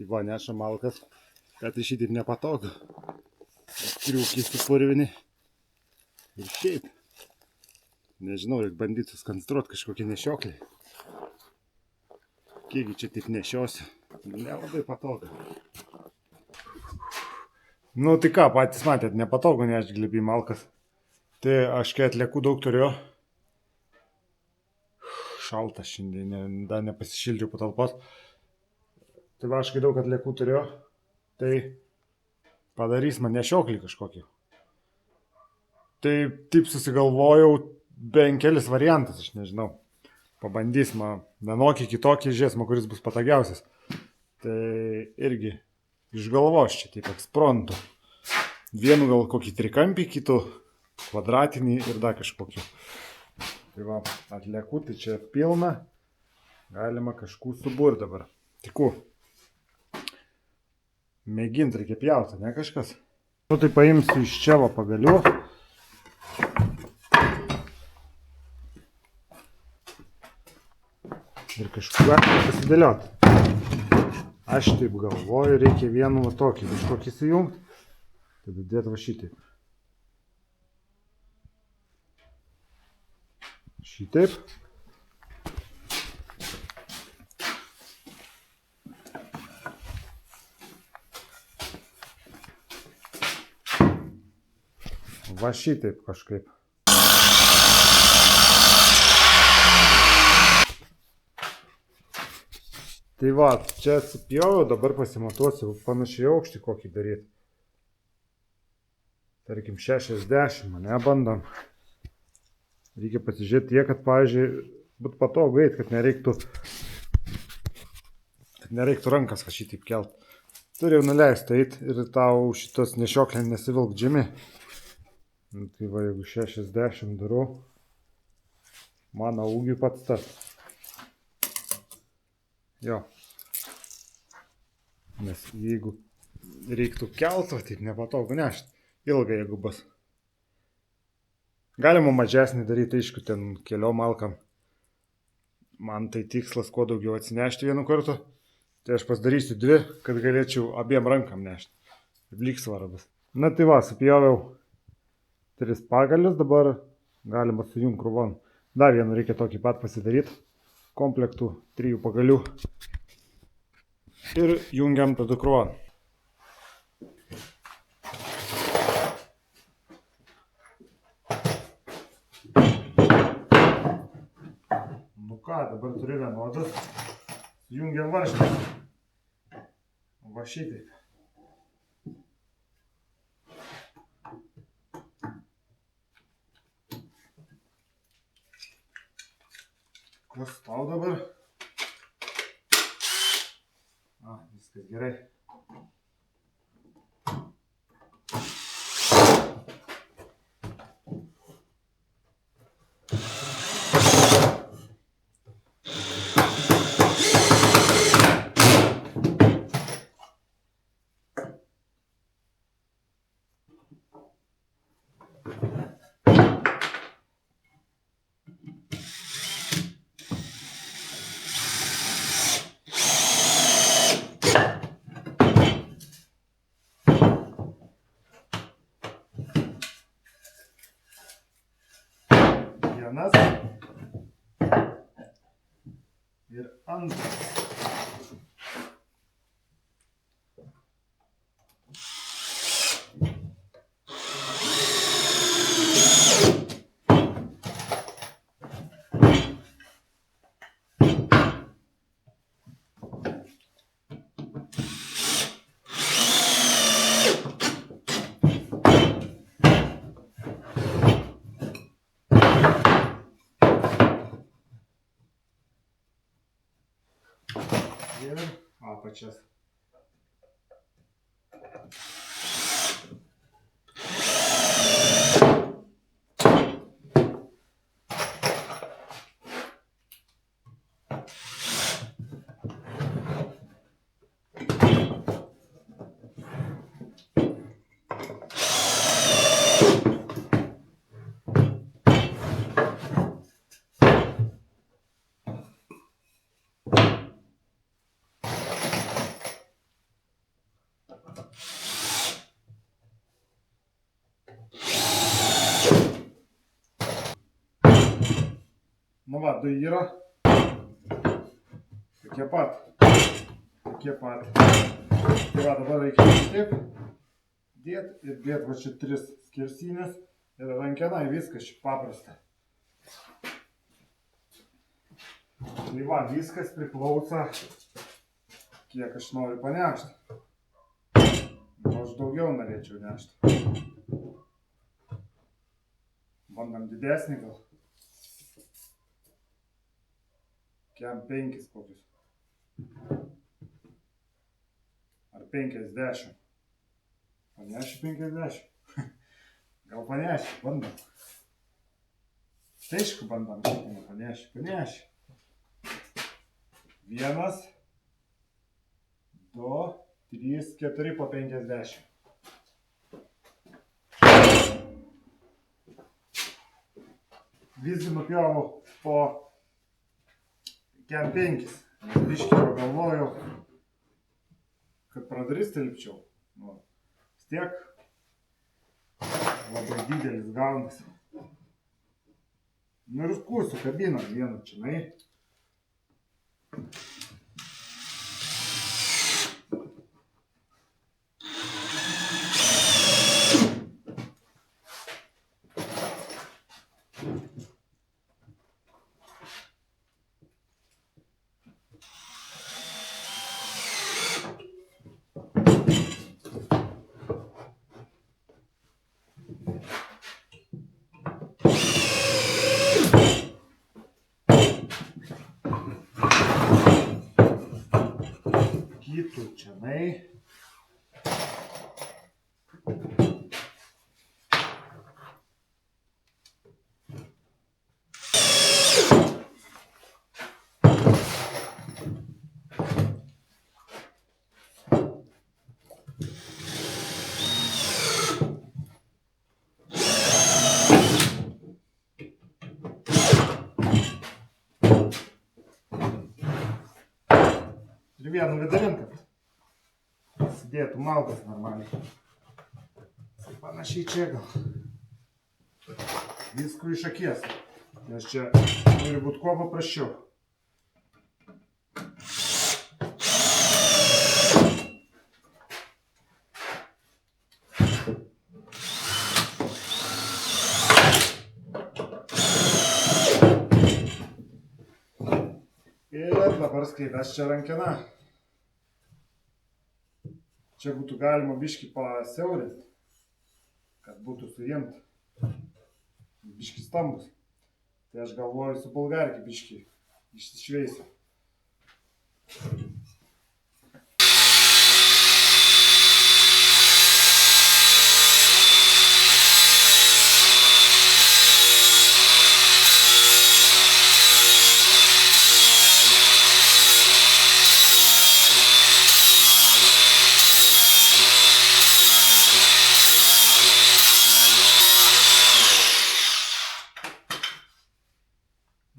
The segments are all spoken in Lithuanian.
Tai va, neša malkas, kad išėti ir nepatogu. Triukiai su purvini. Ir šiaip. Nežinau, reikia bandyti suskonstruoti kažkokį nešioklį. Kiekgi čia taip nešiosiu. Nelabai patogu. Nu tai ką, patys matėt, nepatogu nešti glėby malkas. Tai aš kai atliekų daug turiu. Šalta šiandien, dar nepasišildžiau patalpos. Tai va, aš kai daug atliekų turiu, tai padarys man nešioklį kažkokį. Tai taip susigalvojau bent kelis variantus, aš nežinau. Pabandys man vienokį, kitokį, žiūrėsime, kuris bus patogiausias. Tai irgi išgalvos čia taip ekspromtu. Vienu gal kokį trikampį, kitų kvadratinį ir dar kažkokį. Tai va, atliekų, tai čia pilna. Galima kažkų suburti dabar. Tiku. Mėginti reikia pjauti, ne kažkas. Nu tai paimsiu iš čia va pagaliu. Ir kažkur galima pasidėlioti. Aš taip galvoju, reikia vienu va tokį kažkokį sujungti. Tada dėti va šitaip. Šitaip. Va šitaip kažkaip. Tai va, čia supjoviau, dabar pasimatuosiu panašiai aukštį kokį daryti. Tarkim 60, ne, bandom. Reikia pasižiūrėti tiek, kad, pavyzdžiui, būtų patogu eiti, kad nereiktų rankas va šitaip kelt. Turėjau nuleisti eiti ir tau šitos nešioklė nesivilk žemi. Tai va, jeigu 60 darau, mano ūgiui pats tas. Jo. Nes jeigu reiktų kelto, taip nepatogu nešti. Ilgai, jeigu bus. Galima mažesnį daryti, aišku, ten keliom malkam. Man tai tikslas, kuo daugiau atsinešti vienu kartu. Tai aš pasidarysiu 2, kad galėčiau abiem rankam nešti. Lygsvara bus. Na tai va, supjoviau 3 pagalius, dabar galima sujungti krūvon. Dar vieną reikia tokį pat pasidaryti. Komplektų 3 pagalių. Ir jungiam tada krūvon. Nu ką, dabar turiu vienodas. Jungiam varžtą. Va šitaip. Kas tau dabar? Viskas gerai. Vienas ir antras. Ir apačias. Nu va, du yra. Tokie pat. Tai va, dabar reikia taip dėt ir dėt va čia 3 skersinės ir rankena, viskas čia paprasta. Tai va, viskas priklauso, kiek aš noriu panešti. Aš daugiau norėčiau nešti. Bandam didesnį gal. Kem 5 kokius. Ar 50. Paneši 50. Gal paneši, bandam. Aišku, bandam, paneši. 1, 2, 3, 4 po 50. Visgi nupjovau po kem 5. Biškį pagalvojau, kad pradarystę lipčiau. Vis tiek labai didelis gaunas. Nu ir kūsiu kabiną vieną čionai. Kitų čionai. Ir vienu vidarin, kad sėdėtų malkas normaliai. Panašiai čia gal. Visko iš akies, nes čia turi būti kuo paprasčiau. Ir dabar skaitas čia rankena. Čia būtų galima biškį pasiaurinti, kad būtų suimt. Biškį stambus. Tai aš galvoju su bulgarkį biškį išsišveisiu.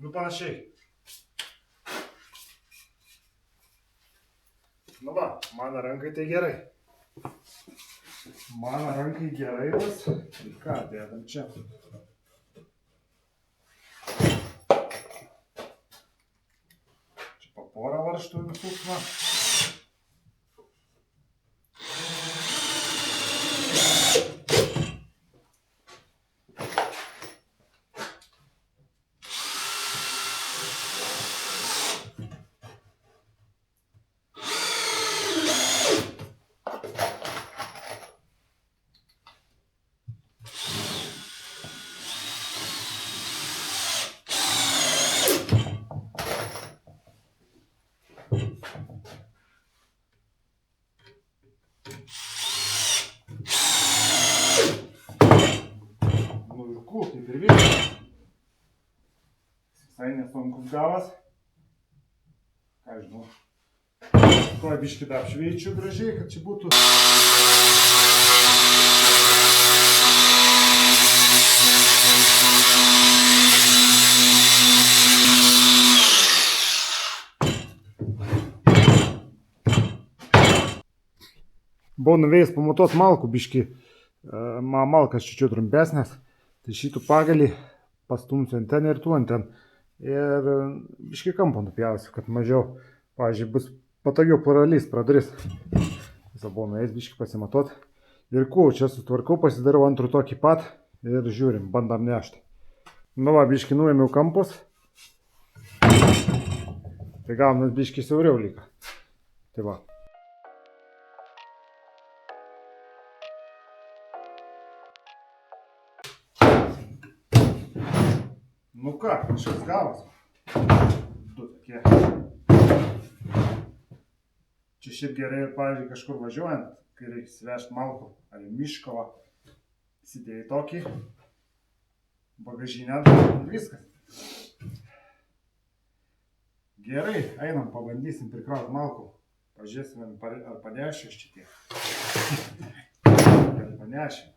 Nu panašiai. Nu va, mano rankai tai gerai. Mano rankai gerai bus. Tai ką, dėdam čia. Čia po porą varžtų nusuksma. Visai nesunkus gavas. Ką žinau. Tuo biškį dar apšveičiu gražiai, kad čia būtų. Buvau nuvėjęs pamatuot malkų biškį. Malkas čiūčiu trumpesnės. Tai šitų pagalį pastumsiu ant ten ir tu ant ten. ir biškį kampą nupjausiu, kad mažiau, pavyzdžiui, bus patogiau paralys praduris. Visą buvo nuėjęs biškį pasimatuot. Ir čia sutvarkau, pasidarau antrų tokį pat ir žiūrim, bandam nešti. Nu va, biškį nuėmiau kampus. Tai gaunas biškį siauriau lyga. Tai va. Nu ką, šis gavas. Du tokie. Čia šiaip gerai, pavyzdžiui, kažkur važiuojant, kai reikia įsivežti malkų ar miško, įsidėjai tokį bagažinę ir viskas. Gerai, einam, pabandysim prikrauti malkų. Pažiūrėsim, ar panešim šitie. Gal panešim.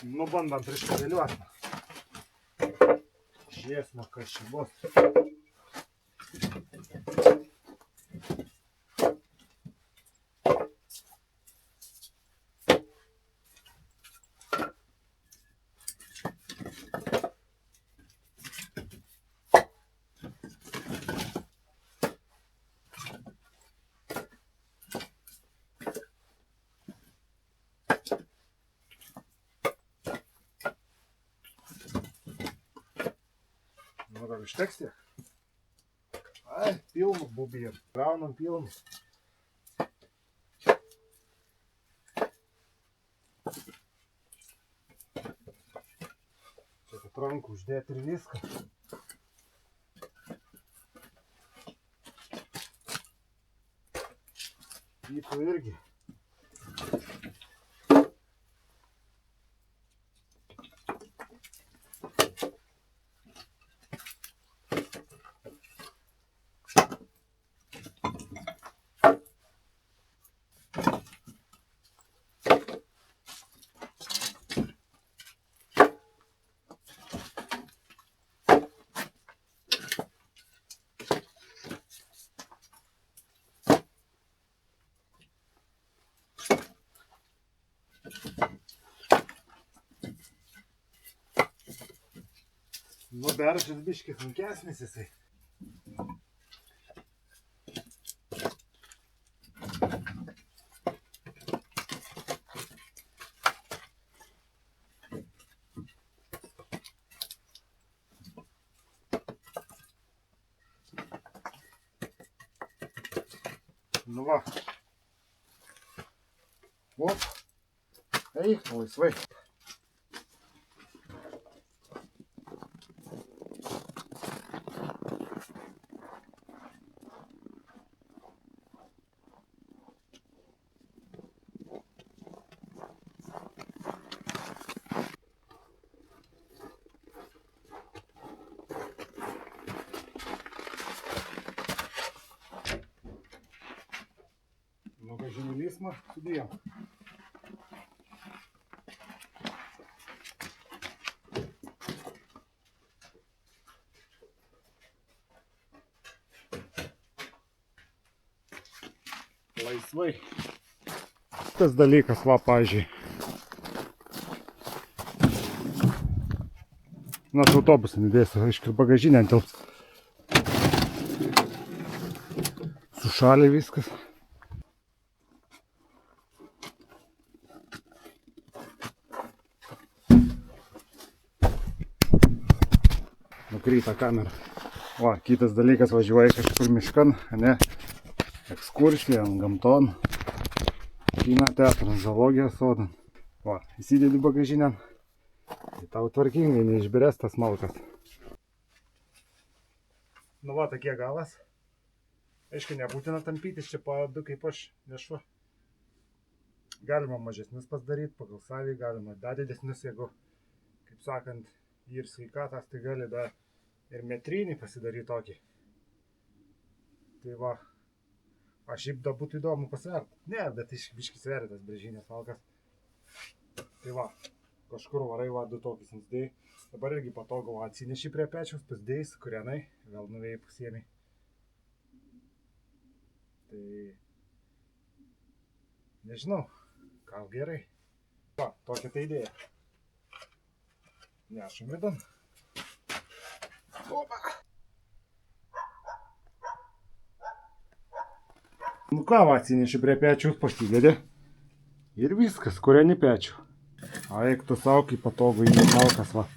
Nu, bandam priškadėliuoti. Žiūrėsime, kas čia bus. Nu, gal išteks tiek? Ai, pilnu bubijam. Raunam pilnu. Čia kad rankų uždėti ir viską. Vytų irgi. Nu, beržas biškį sunkesnis jisai. Nu va. Op. Eik, laisvai. Bagažinį lysmą sudėjom. Laisvai. Tas dalykas, va, pavyzdžiui. Nors autobusą nedėsiu, aišku, bagažinę tilps. Sušalė viskas. Nukryta kamera. Va, kitas dalykas, važiuoja kažkur miškan, ne? Ekskursija, gamton, kino teatras, zoologijos sodan. Va, įsidedi bagažinę, tai tau tvarkingai neišbirės tas malkas. Nu va, tokie galas. Aišku, nebūtina tampytis čia po du kaip aš nešu. Galima mažesnius pasidaryti, pagal savį, galima dar didesnius, jeigu, kaip sakant, ir sveikatas, tai gali dar ir metrinį pasidaryti tokį. Tai va. Aš šiaip da būtų įdomu pasverti. Ne, bet biškį sveria tas brėžinės malkas. Tai va, kažkur varai va, du tokius nusidėjai. Dabar irgi patogu, va, atsineši prie pečiaus, pasidėjai, sukūrenai, gal nuvėjai pasiėmei. Tai nežinau, Gal gerai. Va, tokia tai idėja. Nešam vidun. Opa. Nu ką, va, atsineši prie pečiaus, pasidedi. Ir viskas, kuriani pečių. O eik tu savo, kaip patogu į malkas, va.